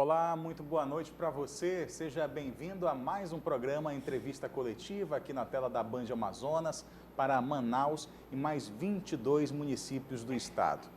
Olá, muito boa noite para você. Seja bem-vindo a mais um programa Entrevista Coletiva aqui na tela da Band Amazonas para Manaus e mais 22 municípios do estado.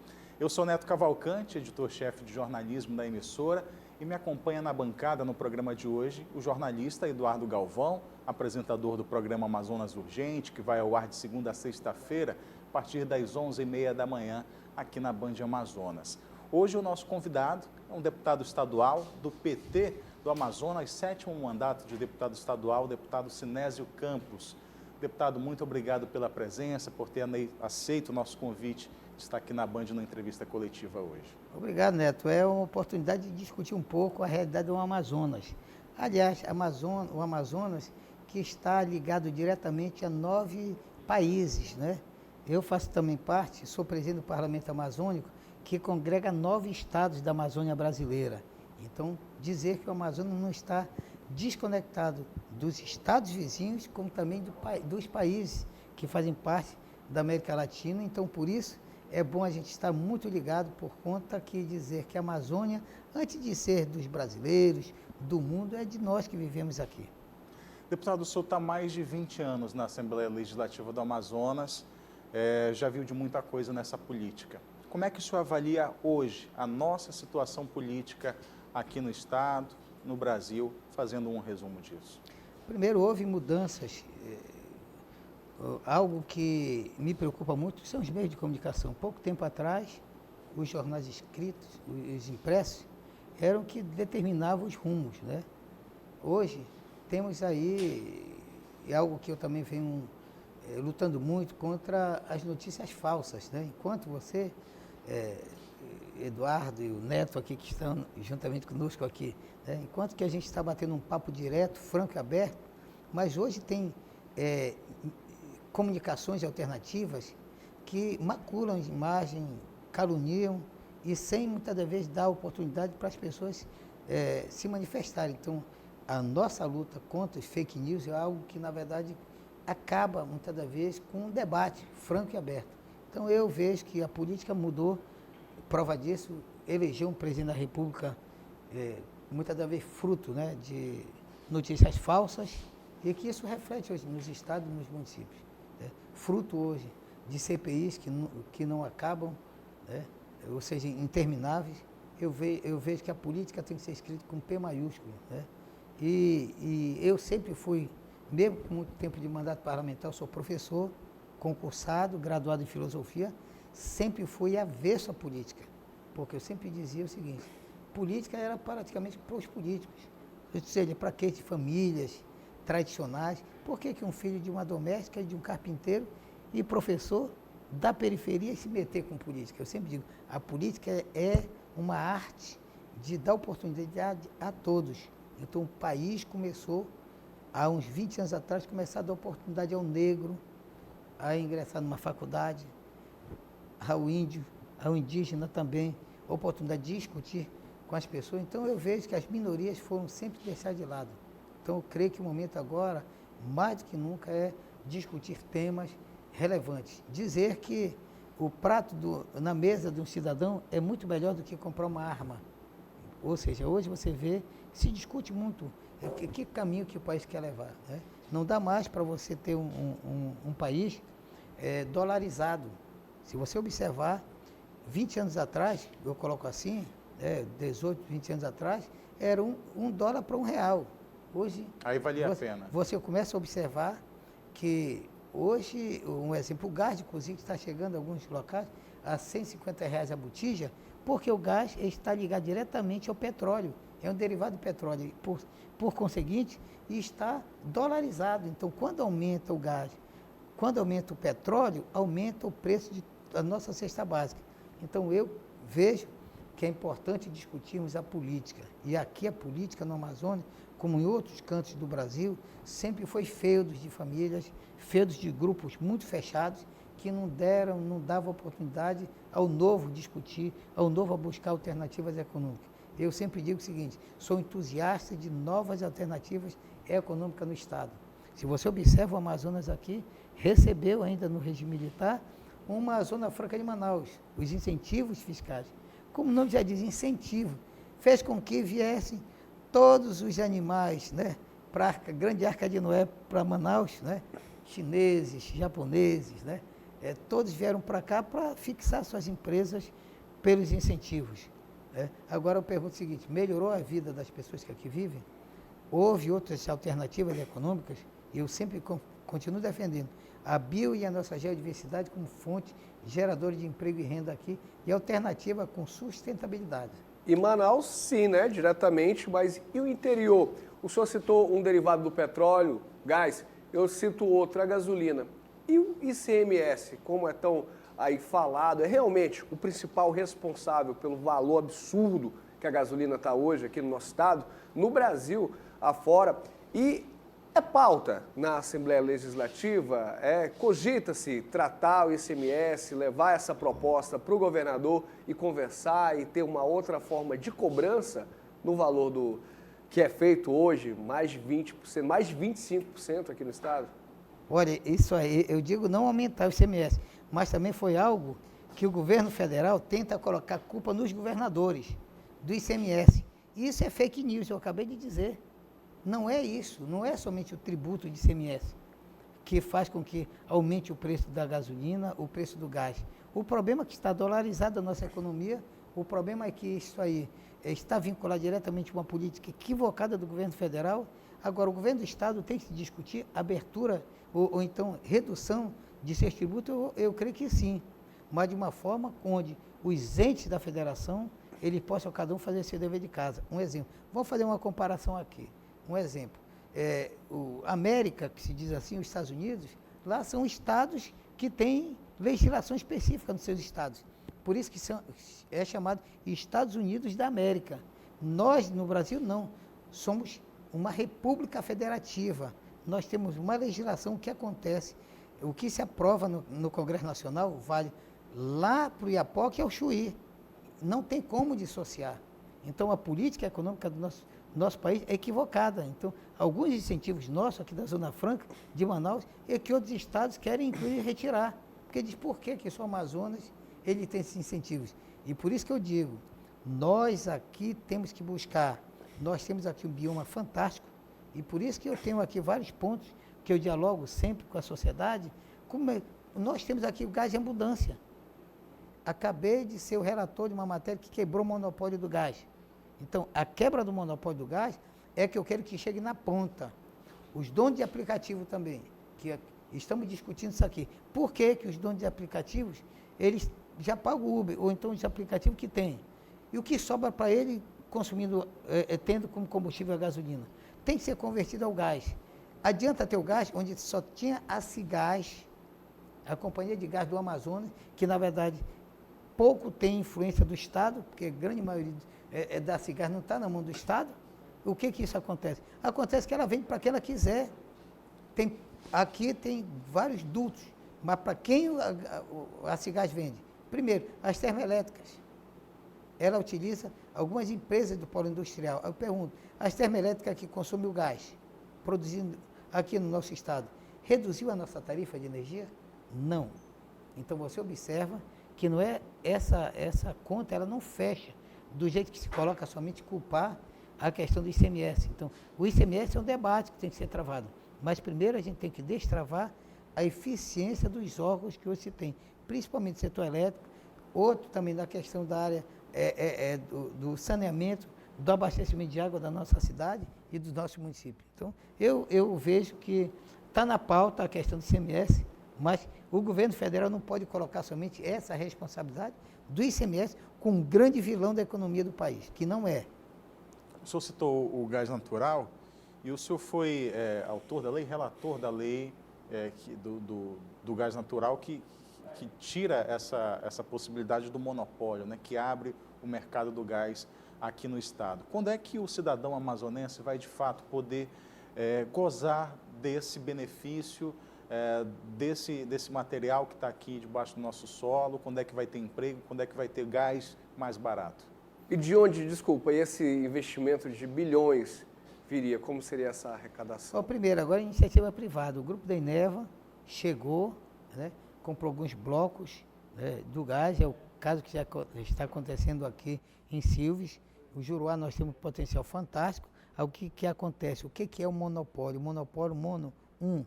Eu sou Neto Cavalcante, editor-chefe de jornalismo da emissora, e me acompanha na bancada no programa de hoje o jornalista Eduardo Galvão, apresentador do programa Amazonas Urgente, que vai ao ar de segunda a sexta-feira, a partir das 11h30 da manhã, aqui na Band Amazonas. Hoje o nosso convidado é um deputado estadual do PT do Amazonas, 7º mandato de deputado estadual, o deputado Sinésio Campos. Deputado, muito obrigado pela presença, por ter aceito o nosso convite de estar aqui na Band na entrevista coletiva hoje. Obrigado, Neto. É uma oportunidade de discutir um pouco a realidade do Amazonas. Aliás, o Amazonas que está ligado diretamente a 9 países, né? Eu faço também parte, sou presidente do Parlamento Amazônico, que congrega 9 estados da Amazônia brasileira. Então, dizer que o Amazonas não está desconectado dos estados vizinhos, como também dos países que fazem parte da América Latina. Então, por isso, é bom a gente estar muito ligado, por conta que dizer que a Amazônia, antes de ser dos brasileiros, do mundo, é de nós que vivemos aqui. Deputado, o senhor está há mais de 20 anos na Assembleia Legislativa do Amazonas, já viu de muita coisa nessa política. Como é que o senhor avalia hoje a nossa situação política aqui no estado, no Brasil, fazendo um resumo disso? Primeiro, houve mudanças. Algo que me preocupa muito são os meios de comunicação. Pouco tempo atrás, os jornais escritos, os impressos, eram que determinavam os rumos, né? Hoje, temos aí algo que eu também venho lutando muito contra as notícias falsas, né? Enquanto você, Eduardo e o Neto aqui, que estão juntamente conosco aqui, né? Enquanto que a gente está batendo um papo direto, franco e aberto, mas hoje tem comunicações alternativas que maculam a imagem, caluniam e sem muitas das vezes dar oportunidade para as pessoas se manifestarem. Então, a nossa luta contra os fake news é algo que, na verdade, acaba muitas das vezes com um debate franco e aberto. Então, eu vejo que a política mudou, prova disso, elegeu um presidente da República, muitas das vezes fruto, né, de notícias falsas, e que isso reflete hoje nos estados e nos municípios. Né? Fruto hoje de CPIs que não acabam, né? Ou seja, intermináveis. Eu vejo que a política tem que ser escrita com P maiúsculo. Né? E eu sempre fui, mesmo com muito tempo de mandato parlamentar, eu sou professor, concursado, graduado em filosofia, sempre fui avesso à política, porque eu sempre dizia o seguinte: política era praticamente para os políticos, ou seja, para aqueles de famílias tradicionais. Por que um filho de uma doméstica, de um carpinteiro e professor da periferia se meter com política? Eu sempre digo, a política é uma arte de dar oportunidade a todos. Então o país começou, há uns 20 anos atrás, começar a dar oportunidade ao negro a ingressar numa faculdade, ao índio, ao indígena também, oportunidade de discutir com as pessoas. Então eu vejo que as minorias foram sempre deixadas de lado. Então eu creio que o momento agora, mais do que nunca, é discutir temas relevantes. Dizer que o prato na mesa de um cidadão é muito melhor do que comprar uma arma. Ou seja, hoje você vê, se discute muito que caminho que o país quer levar. Né? Não dá mais para você ter um país dolarizado. Se você observar, 20 anos atrás, eu coloco assim, 18, 20 anos atrás, era um dólar para R$1. Hoje, aí valia a pena. Você começa a observar que hoje, um exemplo, o gás de cozinha que está chegando em alguns locais a R$150 a botija, porque o gás está ligado diretamente ao petróleo, é um derivado do petróleo, por conseguinte, e está dolarizado. Então, quando aumenta o gás, quando aumenta o petróleo, aumenta o preço da nossa cesta básica. Então, eu vejo que é importante discutirmos a política. E aqui a política no Amazonas, como em outros cantos do Brasil, sempre foi feudos de famílias, feudos de grupos muito fechados, que não davam oportunidade ao novo discutir, ao novo a buscar alternativas econômicas. Eu sempre digo o seguinte, sou entusiasta de novas alternativas econômicas no Estado. Se você observa, o Amazonas aqui recebeu ainda no regime militar uma Zona Franca de Manaus, os incentivos fiscais. Como o nome já diz, incentivo. fez com que viessem todos os animais, né, para a grande Arca de Noé, para Manaus, né, chineses, japoneses, né, todos vieram para cá para fixar suas empresas pelos incentivos. Né. Agora eu pergunto o seguinte, melhorou a vida das pessoas que aqui vivem? Houve outras alternativas econômicas? Eu sempre continuo defendendo a bio e a nossa geodiversidade como fonte geradora de emprego e renda aqui e alternativa com sustentabilidade. E Manaus, sim, né, diretamente, mas e o interior? O senhor citou um derivado do petróleo, gás, eu cito outro, a gasolina. E o ICMS, como é tão aí falado, é realmente o principal responsável pelo valor absurdo que a gasolina está hoje aqui no nosso estado, no Brasil, afora, e é pauta na Assembleia Legislativa, cogita-se tratar o ICMS, levar essa proposta para o governador e conversar e ter uma outra forma de cobrança no valor do que é feito hoje, mais de 20%, mais de 25% aqui no estado? Olha, isso aí, eu digo não aumentar o ICMS, mas também foi algo que o governo federal tenta colocar culpa nos governadores do ICMS. Isso é fake news, eu acabei de dizer. Não é isso, não é somente o tributo de ICMS que faz com que aumente o preço da gasolina, o preço do gás. O problema é que está dolarizado a nossa economia, o problema é que isso aí está vinculado diretamente a uma política equivocada do governo federal. Agora, o governo do estado tem que discutir abertura ou então redução de seus tributos, eu creio que sim, mas de uma forma onde os entes da federação, eles possam cada um fazer seu dever de casa. Um exemplo, vamos fazer uma comparação aqui. Um exemplo, o América, que se diz assim, os Estados Unidos, lá são estados que têm legislação específica nos seus estados. Por isso que é chamado Estados Unidos da América. Nós, no Brasil, não. Somos uma república federativa. Nós temos uma legislação que acontece, o que se aprova no Congresso Nacional vale lá para o Iapoque e ao Chuí. Não tem como dissociar. Então, a política econômica do nosso país é equivocada. Então, alguns incentivos nossos aqui da Zona Franca, de Manaus, é que outros estados querem incluir e retirar. Porque diz, por que só o Amazonas ele tem esses incentivos? E por isso que eu digo, nós aqui temos que buscar, nós temos aqui um bioma fantástico, e por isso que eu tenho aqui vários pontos que eu dialogo sempre com a sociedade. Nós temos aqui o gás em abundância. Acabei de ser o relator de uma matéria que quebrou o monopólio do gás. Então, a quebra do monopólio do gás é que eu quero que chegue na ponta. Os donos de aplicativo também, que estamos discutindo isso aqui. Por que os donos de aplicativos, eles já pagam o Uber, ou então os aplicativos que tem? E o que sobra para ele, consumindo, tendo como combustível a gasolina? Tem que ser convertido ao gás. Adianta ter o gás, onde só tinha a Cigás, a Companhia de Gás do Amazonas, que na verdade pouco tem influência do Estado, porque a grande maioria da Cigás não está na mão do Estado. O que isso acontece? Acontece que ela vende para quem ela quiser. Aqui tem vários dutos, mas para quem a Cigás vende? Primeiro, as termoelétricas. Ela utiliza algumas empresas do polo industrial. Eu pergunto, as termoelétricas que consomem o gás, produzindo aqui no nosso estado, reduziu a nossa tarifa de energia? Não. Então você observa que não é essa conta, ela não fecha do jeito que se coloca somente culpar a questão do ICMS. Então, o ICMS é um debate que tem que ser travado, mas primeiro a gente tem que destravar a eficiência dos órgãos que hoje se tem, principalmente o setor elétrico, outro também da questão da área do saneamento, do abastecimento de água da nossa cidade e dos nossos municípios. Então, eu vejo que está na pauta a questão do ICMS, mas o governo federal não pode colocar somente essa responsabilidade do ICMS com um grande vilão da economia do país, que não é. O senhor citou o gás natural e o senhor foi autor da lei, relator da lei do gás natural que tira essa possibilidade do monopólio, né, que abre o mercado do gás aqui no estado. Quando é que o cidadão amazonense vai de fato poder gozar desse benefício, desse material que está aqui debaixo do nosso solo? Quando é que vai ter emprego? Quando é que vai ter gás mais barato? E de onde, desculpa, esse investimento de bilhões viria? Como seria essa arrecadação? Primeiro, agora a iniciativa privada. O grupo da Eneva chegou, né, comprou alguns blocos do gás, é o caso que já está acontecendo aqui em Silves. O Juruá nós temos um potencial fantástico. O que acontece? O que é o monopólio? O monopólio, um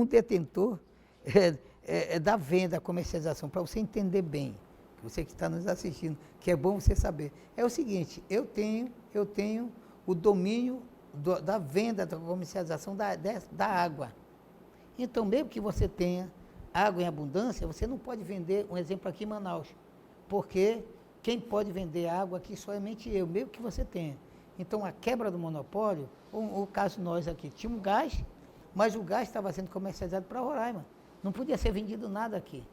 detentor da venda, comercialização, para você entender bem, você que está nos assistindo, que é bom você saber. É o seguinte, eu tenho o domínio da venda, da comercialização da água. Então, mesmo que você tenha água em abundância, você não pode vender, um exemplo aqui em Manaus, porque quem pode vender água aqui somente eu, mesmo que você tenha. Então, a quebra do monopólio, o caso nós aqui, tinha um gás, mas o gás estava sendo comercializado para Roraima. Não podia ser vendido nada aqui.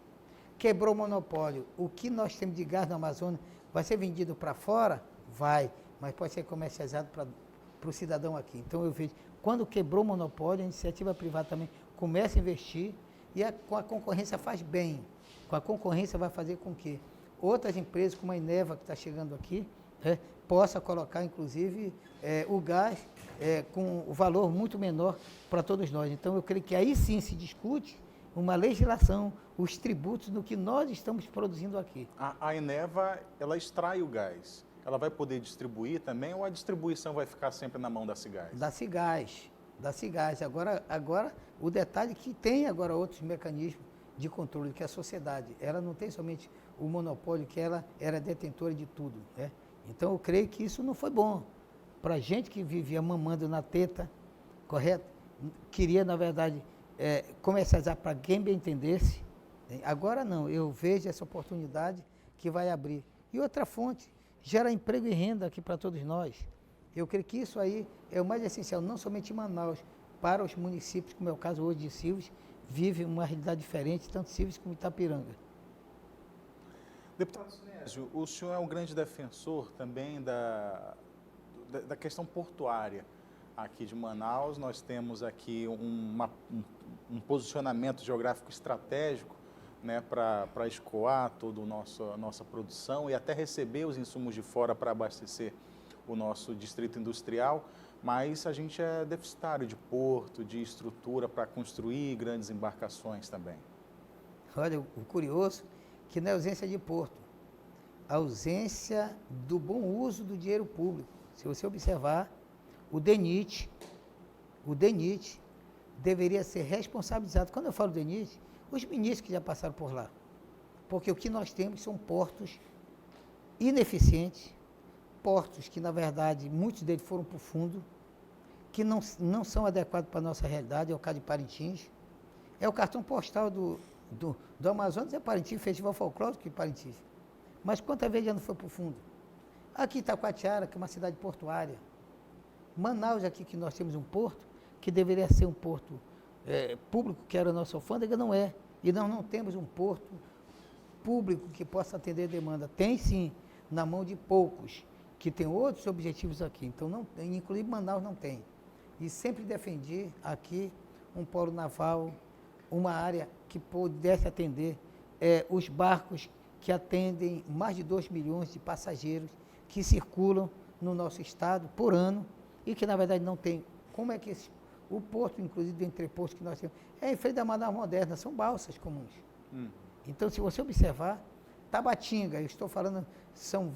Quebrou o monopólio. O que nós temos de gás no Amazonas vai ser vendido para fora? Vai, mas pode ser comercializado para o cidadão aqui. Então, eu vejo, quando quebrou o monopólio, a iniciativa privada também começa a investir e com a concorrência faz bem. Com a concorrência vai fazer com que outras empresas, como a Eneva, que está chegando aqui, possa colocar, inclusive, o gás com o valor muito menor para todos nós. Então, eu creio que aí sim se discute uma legislação, os tributos do que nós estamos produzindo aqui. A Eneva, ela extrai o gás. Ela vai poder distribuir também ou a distribuição vai ficar sempre na mão da Cigás? Da Cigás. Agora, o detalhe é que tem agora outros mecanismos de controle, que a sociedade, ela não tem somente o monopólio, que ela era detentora de tudo, né? Então, eu creio que isso não foi bom. Para a gente que vivia mamando na teta, correto? Queria, na verdade, comercializar para quem bem entendesse. Agora não, eu vejo essa oportunidade que vai abrir. E outra fonte, gera emprego e renda aqui para todos nós. Eu creio que isso aí é o mais essencial, não somente em Manaus, para os municípios, como é o caso hoje de Silves, vive uma realidade diferente, tanto Silves como Itapiranga. Deputado Sinésio, o senhor é um grande defensor também da questão portuária aqui de Manaus. Nós temos aqui um posicionamento geográfico estratégico, né, para escoar toda a nossa produção e até receber os insumos de fora para abastecer o nosso distrito industrial, mas a gente é deficitário de porto, de estrutura para construir grandes embarcações também. Olha, o curioso que não é ausência de porto, a ausência do bom uso do dinheiro público. Se você observar, o DENIT deveria ser responsabilizado. Quando eu falo DENIT, os ministros que já passaram por lá. Porque o que nós temos são portos ineficientes, portos que, na verdade, muitos deles foram para o fundo, que não são adequados para a nossa realidade, é o caso de Parintins. É o cartão postal do Amazonas, é Parintins, Festival Folclórico de Parintins. Mas quantas vezes já não foi para o fundo? Aqui Itacoatiara, que é uma cidade portuária. Manaus, aqui que nós temos um porto, que deveria ser um porto público, que era a nossa alfândega, não é. E nós não temos um porto público que possa atender a demanda. Tem sim, na mão de poucos, que tem outros objetivos aqui. Então, não, inclusive Manaus não tem. E sempre defendi aqui um polo naval, uma área que pudesse atender os barcos que atendem mais de 2 milhões de passageiros que circulam no nosso estado por ano e que, na verdade, não tem. Como é que o porto, inclusive, do entreposto que nós temos, em frente da Manaus Moderna, são balsas comuns. Então, se você observar, Tabatinga, eu estou falando, são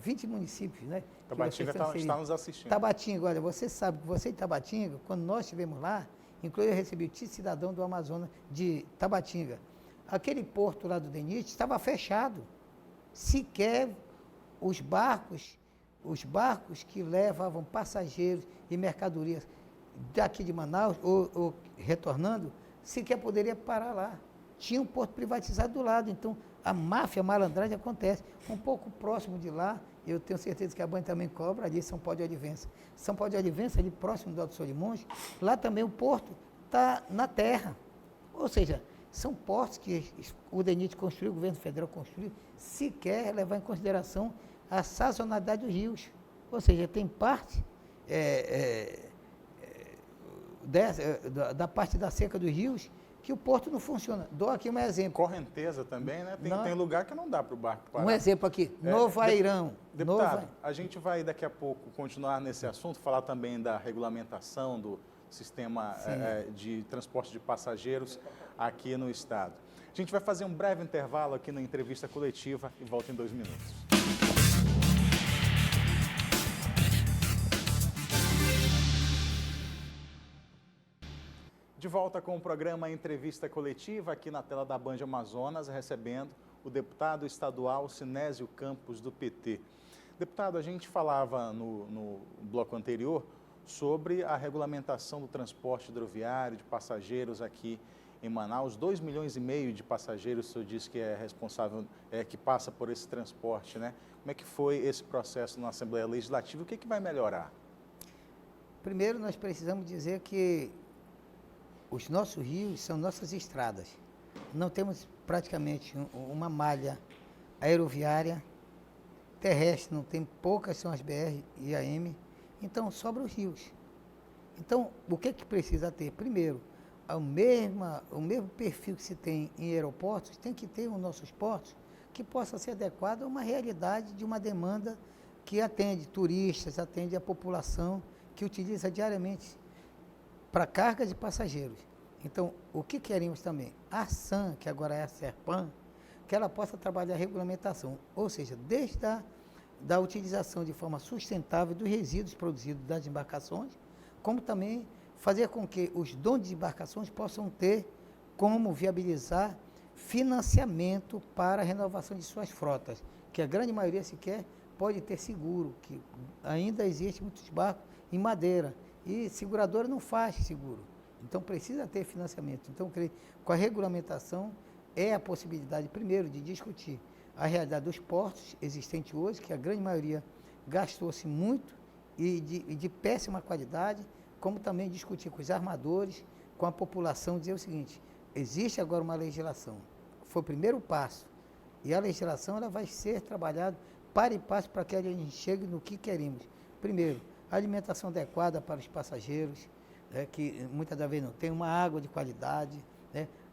20 municípios, né? Tabatinga está nos assistindo. Tabatinga, olha, você sabe que você em Tabatinga, quando nós estivemos lá, inclusive eu recebi o título de cidadão do Amazonas de Tabatinga. Aquele porto lá do DENIT estava fechado. Sequer os barcos que levavam passageiros e mercadorias daqui de Manaus, ou retornando, sequer poderia parar lá. Tinha um porto privatizado do lado, então a máfia, a malandragem acontece. Um pouco próximo de lá, eu tenho certeza que a banha também cobra, ali São Paulo de Olivença. São Paulo de Olivença, ali próximo do Alto Solimões, lá também o porto está na terra. Ou seja, são portos que o DENIT construiu, o governo federal construiu, sequer levar em consideração a sazonalidade dos rios. Ou seja, tem parte da parte da seca dos rios que o porto não funciona. Dou aqui um exemplo. Correnteza também, né? Tem lugar que não dá para o barco parar. Um exemplo aqui, Novairão. Deputado, a gente vai daqui a pouco continuar nesse assunto, falar também da regulamentação do sistema de transporte de passageiros aqui no estado. A gente vai fazer um breve intervalo aqui na entrevista coletiva e volta em 2 minutos. De volta com o programa Entrevista Coletiva aqui na tela da Band Amazonas, recebendo o deputado estadual Sinésio Campos, do PT. Deputado, a gente falava no bloco anterior sobre a regulamentação do transporte hidroviário de passageiros aqui em Manaus. 2,5 milhões de passageiros, o senhor disse que é responsável, que passa por esse transporte, né? Como é que foi esse processo na Assembleia Legislativa? O que vai melhorar? Primeiro, nós precisamos dizer que os nossos rios são nossas estradas. Não temos praticamente uma malha aeroviária, terrestre, não tem, poucas são as BR e AM, então sobram os rios. Então, o que precisa ter? Primeiro, o mesmo perfil que se tem em aeroportos, tem que ter nos nossos portos, que possa ser adequado a uma realidade de uma demanda que atende turistas, atende a população que utiliza diariamente para carga de passageiros. Então, o que queremos também? A SAM, que agora é a SERPAM, que ela possa trabalhar a regulamentação, ou seja, desde da utilização de forma sustentável dos resíduos produzidos das embarcações, como também fazer com que os donos de embarcações possam ter como viabilizar financiamento para a renovação de suas frotas, que a grande maioria sequer pode ter seguro, que ainda existe muitos barcos em madeira, e seguradora não faz seguro. Então, precisa ter financiamento. Então, com a regulamentação, é a possibilidade, primeiro, de discutir a realidade dos portos existentes hoje, que a grande maioria gastou-se muito e de péssima qualidade, como também discutir com os armadores, com a população, dizer o seguinte: existe agora uma legislação, foi o primeiro passo, e a legislação ela vai ser trabalhada para e passo para que a gente chegue no que queremos. Primeiro, a alimentação adequada para os passageiros, que muitas das vezes não tem, uma água de qualidade,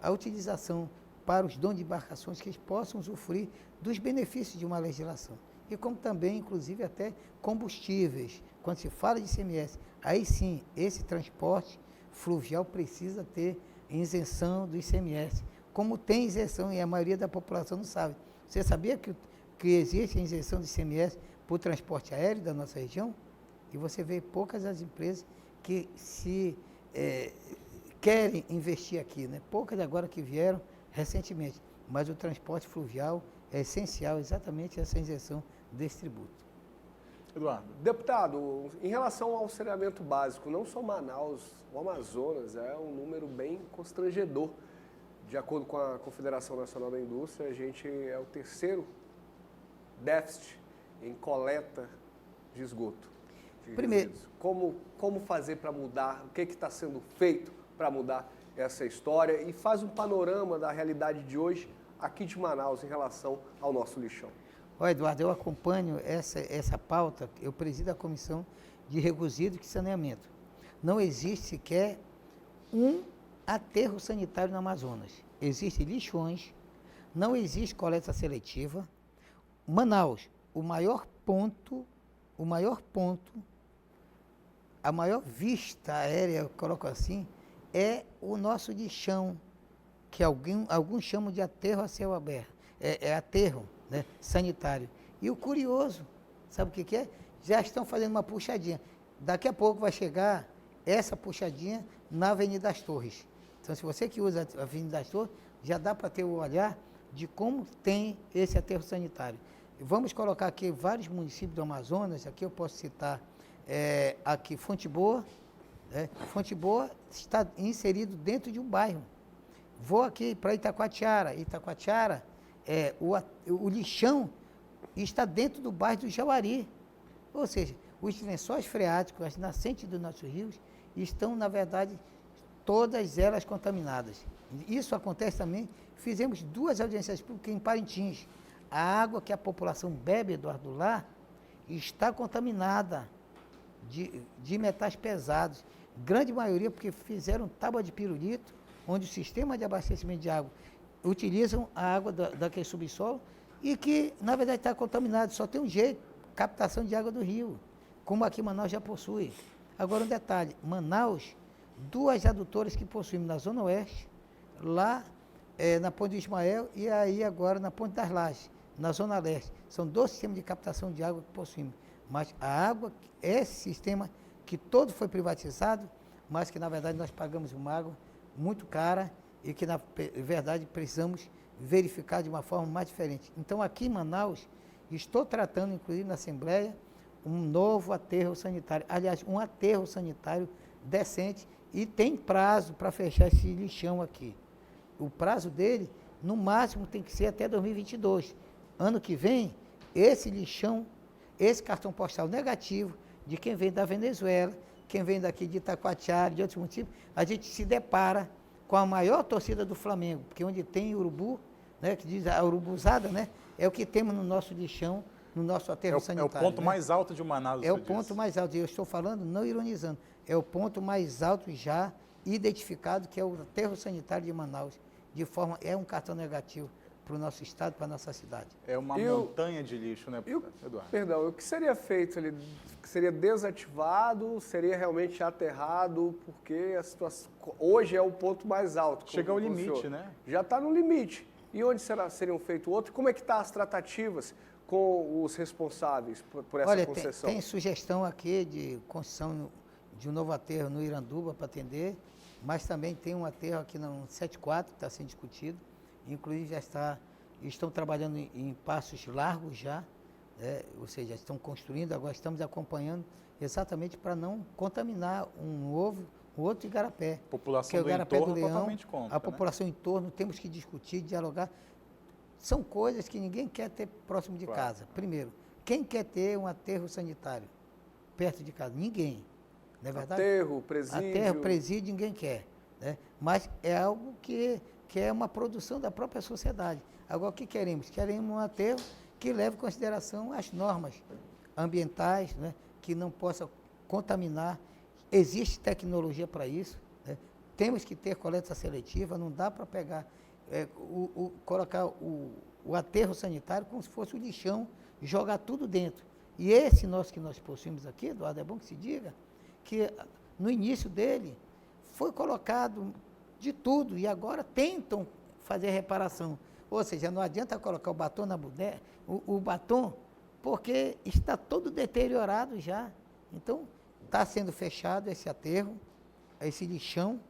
a utilização para os donos de embarcações que eles possam usufruir dos benefícios de uma legislação. E como também, inclusive, até combustíveis. Quando se fala de ICMS, aí sim, esse transporte fluvial precisa ter isenção do ICMS. Como tem isenção, e a maioria da população não sabe. Você sabia que existe a isenção do ICMS para o transporte aéreo da nossa região? E você vê poucas as empresas que querem investir aqui, né? Poucas agora que vieram recentemente, mas o transporte fluvial é essencial, exatamente essa isenção desse tributo. Eduardo. Deputado, em relação ao saneamento básico, não só Manaus, o Amazonas é um número bem constrangedor. De acordo com a Confederação Nacional da Indústria, a gente é o terceiro déficit em coleta de esgoto. Primeiro, como fazer para mudar, o que está sendo feito para mudar essa história, e faz um panorama da realidade de hoje aqui de Manaus em relação ao nosso lixão. Olha, Eduardo, eu acompanho essa pauta, eu presido a Comissão de Resíduos e Saneamento. Não existe sequer um aterro sanitário no Amazonas. Existem lixões, não existe coleta seletiva. Manaus, a maior vista aérea, eu coloco assim, é o nosso lixão, que alguns chamam de aterro a céu aberto. É aterro, né, sanitário. E o curioso, sabe o que é? Já estão fazendo uma puxadinha. Daqui a pouco vai chegar essa puxadinha na Avenida das Torres. Então, se você que usa a Avenida das Torres, já dá para ter o olhar de como tem esse aterro sanitário. Vamos colocar aqui vários municípios do Amazonas, aqui eu posso citar aqui Fonte Boa. Fonte Boa está inserido dentro de um bairro. Vou aqui para Itacoatiara. Itacoatiara, o lixão está dentro do bairro do Jauari. Ou seja, os lençóis freáticos, as nascentes dos nossos rios, estão, na verdade, todas elas contaminadas. Isso acontece também, fizemos 2 audiências públicas em Parintins. A água que a população bebe, Eduardo, lá, está contaminada de metais pesados. Grande maioria porque fizeram tábua de pirulito, onde o sistema de abastecimento de água utilizam a água daquele subsolo e que, na verdade, está contaminado. Só tem um jeito, captação de água do rio, como aqui Manaus já possui. Agora, um detalhe, Manaus, 2 adutoras que possuímos na Zona Oeste, lá na Ponte do Ismael e aí agora na Ponte das Lajes, na Zona Leste. São 2 sistemas de captação de água que possuímos. Mas a água, esse sistema que todo foi privatizado, mas que na verdade nós pagamos uma água muito cara e que, na verdade, precisamos verificar de uma forma mais diferente. Então, aqui em Manaus, estou tratando, inclusive na Assembleia, um novo aterro sanitário. Aliás, um aterro sanitário decente e tem prazo para fechar esse lixão aqui. O prazo dele, no máximo, tem que ser até 2022. Ano que vem, esse lixão, esse cartão postal negativo de quem vem da Venezuela, quem vem daqui de Itacoatiara, de outros municípios, a gente se depara com a maior torcida do Flamengo, porque onde tem urubu, né, que diz a urubuzada, né, é o que temos no nosso lixão, no nosso aterro sanitário. É o ponto mais alto de Manaus. É o ponto mais alto, e eu estou falando, não ironizando, é o ponto mais alto já identificado, que é o aterro sanitário de Manaus, é um cartão negativo para o nosso estado, para a nossa cidade. É uma montanha de lixo, né, Eduardo? Perdão, o que seria feito ali? Seria desativado? Seria realmente aterrado? Porque a situação hoje é o ponto mais alto. Chega ao limite, né? Já está no limite. E onde seriam feito outro? Como é que estão as tratativas com os responsáveis por essa concessão? Tem sugestão aqui de construção de um novo aterro no Iranduba para atender, mas também tem um aterro aqui no 74 que está sendo discutido. Inclusive estão trabalhando em passos largos já, né? Ou seja, estão construindo, agora estamos acompanhando exatamente para não contaminar um outro igarapé. A população que é o do igarapé entorno do Leão, totalmente contra, a população em torno, temos que discutir, dialogar. São coisas que ninguém quer ter próximo de casa. Primeiro, quem quer ter um aterro sanitário perto de casa? Ninguém, não é verdade? Aterro, presídio. Aterro, presídio, ninguém quer, né? Mas é algo que é uma produção da própria sociedade. Agora, o que queremos? Queremos um aterro que leve em consideração as normas ambientais, né? Que não possa contaminar. Existe tecnologia para isso, né? Temos que ter coleta seletiva, não dá para pegar, colocar o aterro sanitário como se fosse o lixão, jogar tudo dentro. E esse que nós possuímos aqui, Eduardo, é bom que se diga, que no início dele foi colocado de tudo e agora tentam fazer reparação. Ou seja, não adianta colocar o batom na boneca, o batom, porque está todo deteriorado já. Então, está sendo fechado esse aterro, esse lixão,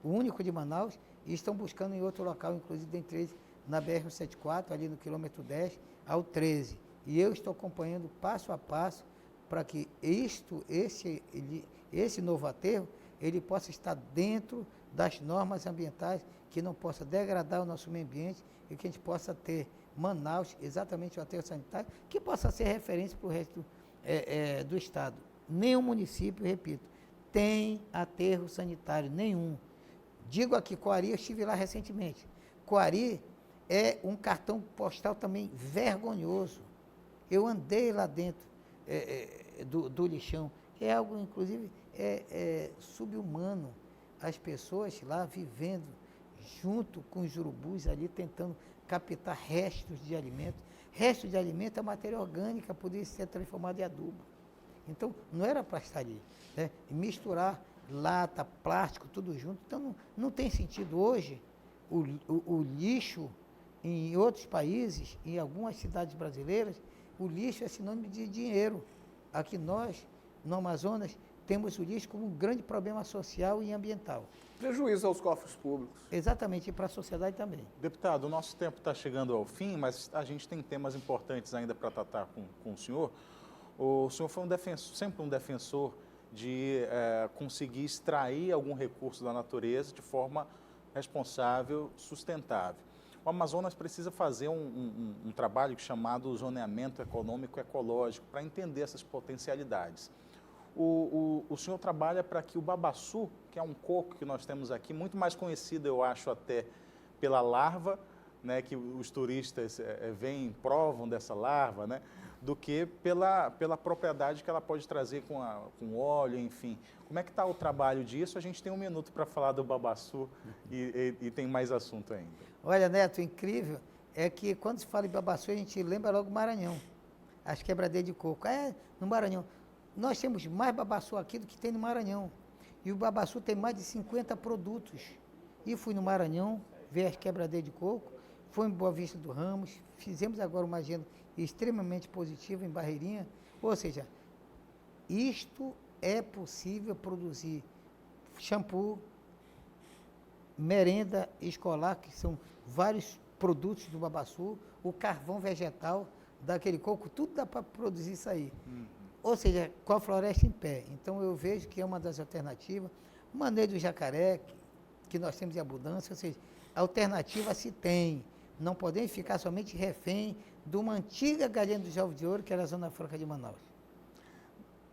o único de Manaus, e estão buscando em outro local, inclusive dentre eles, na BR-174, ali no quilômetro 10 ao 13. E eu estou acompanhando passo a passo para que esse novo aterro, ele possa estar dentro das normas ambientais, que não possa degradar o nosso meio ambiente e que a gente possa ter Manaus, exatamente o aterro sanitário, que possa ser referência para o resto do estado. Nenhum município, repito, tem aterro sanitário, nenhum. Digo aqui, Coari, eu estive lá recentemente. Coari é um cartão postal também vergonhoso. Eu andei lá dentro do lixão. É algo, inclusive, sub-humano. As pessoas lá vivendo junto com os urubus ali, tentando captar restos de alimento. Restos de alimento é matéria orgânica, poderia ser transformada em adubo. Então, não era para estar ali, né? Misturar lata, plástico, tudo junto. Então, não tem sentido. Hoje, o lixo, em outros países, em algumas cidades brasileiras, o lixo é sinônimo de dinheiro. Aqui nós, no Amazonas, temos o lixo como um grande problema social e ambiental. Prejuízo aos cofres públicos. Exatamente, e para a sociedade também. Deputado, o nosso tempo está chegando ao fim, mas a gente tem temas importantes ainda para tratar com o senhor. O senhor foi sempre um defensor de conseguir extrair algum recurso da natureza de forma responsável, sustentável. O Amazonas precisa fazer um trabalho chamado zoneamento econômico ecológico para entender essas potencialidades. O senhor trabalha para que o babaçu, que é um coco que nós temos aqui, muito mais conhecido, eu acho, até pela larva, né, que os turistas vêm, provam dessa larva, né, do que pela propriedade que ela pode trazer com óleo, enfim. Como é que está o trabalho disso? A gente tem um minuto para falar do babaçu e tem mais assunto ainda. Olha, Neto, o incrível é que quando se fala em babaçu, a gente lembra logo Maranhão, as quebradeiras de coco. No Maranhão. Nós temos mais babaçu aqui do que tem no Maranhão. E o babaçu tem mais de 50 produtos. E fui no Maranhão ver as quebradeiras de coco, fui em Boa Vista do Ramos, fizemos agora uma agenda extremamente positiva em Barreirinha. Ou seja, isto é possível produzir shampoo, merenda escolar, que são vários produtos do babaçu, o carvão vegetal daquele coco, tudo dá para produzir isso aí. Ou seja, com a floresta em pé. Então eu vejo que é uma das alternativas. O manejo do jacaré, que nós temos em abundância, ou seja, alternativa se tem. Não podemos ficar somente refém de uma antiga galinha dos ovos de ouro, que era a Zona Franca de Manaus.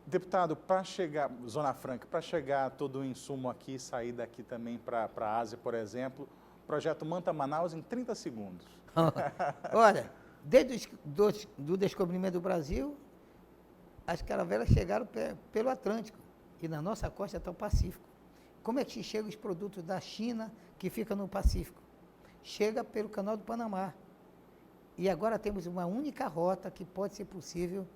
Deputado, para chegar, Zona Franca, para chegar todo o insumo aqui e sair daqui também para a Ásia, por exemplo, o projeto Manta Manaus em 30 segundos. Olha, desde do descobrimento do Brasil, as caravelas chegaram pelo Atlântico e na nossa costa está o Pacífico. Como é que chegam os produtos da China que fica no Pacífico? Chega pelo Canal do Panamá. E agora temos uma única rota que pode ser possível,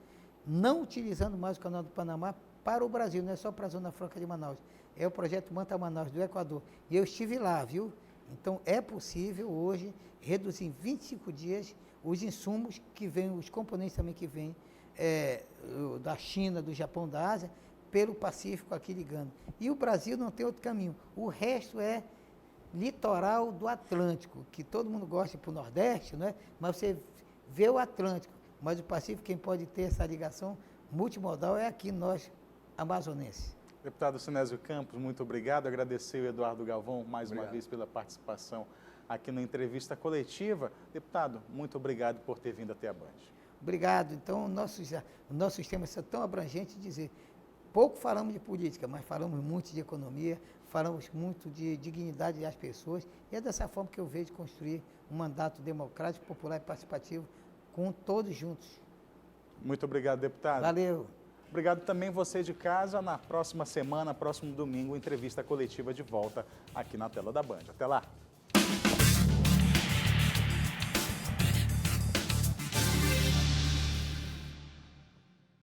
não utilizando mais o Canal do Panamá para o Brasil, não é só para a Zona Franca de Manaus. É o projeto Manta Manaus do Equador. E eu estive lá, viu? Então é possível hoje reduzir em 25 dias os insumos que vêm, os componentes também que vêm da China, do Japão, da Ásia, pelo Pacífico aqui ligando. E o Brasil não tem outro caminho. O resto é litoral do Atlântico, que todo mundo gosta para o Nordeste, né? Mas você vê o Atlântico, mas o Pacífico, quem pode ter essa ligação multimodal é aqui nós, amazonenses. Deputado Sinésio Campos, muito obrigado. Agradecer o Eduardo Galvão mais uma vez pela participação aqui na entrevista coletiva. Deputado, muito obrigado por ter vindo até a Band. Obrigado. Então, nossos temas são tão abrangentes de dizer, pouco falamos de política, mas falamos muito de economia, falamos muito de dignidade das pessoas, e é dessa forma que eu vejo construir um mandato democrático, popular e participativo com todos juntos. Muito obrigado, deputado. Valeu. Obrigado também você de casa. Na próxima semana, próximo domingo, entrevista coletiva de volta aqui na tela da Band. Até lá.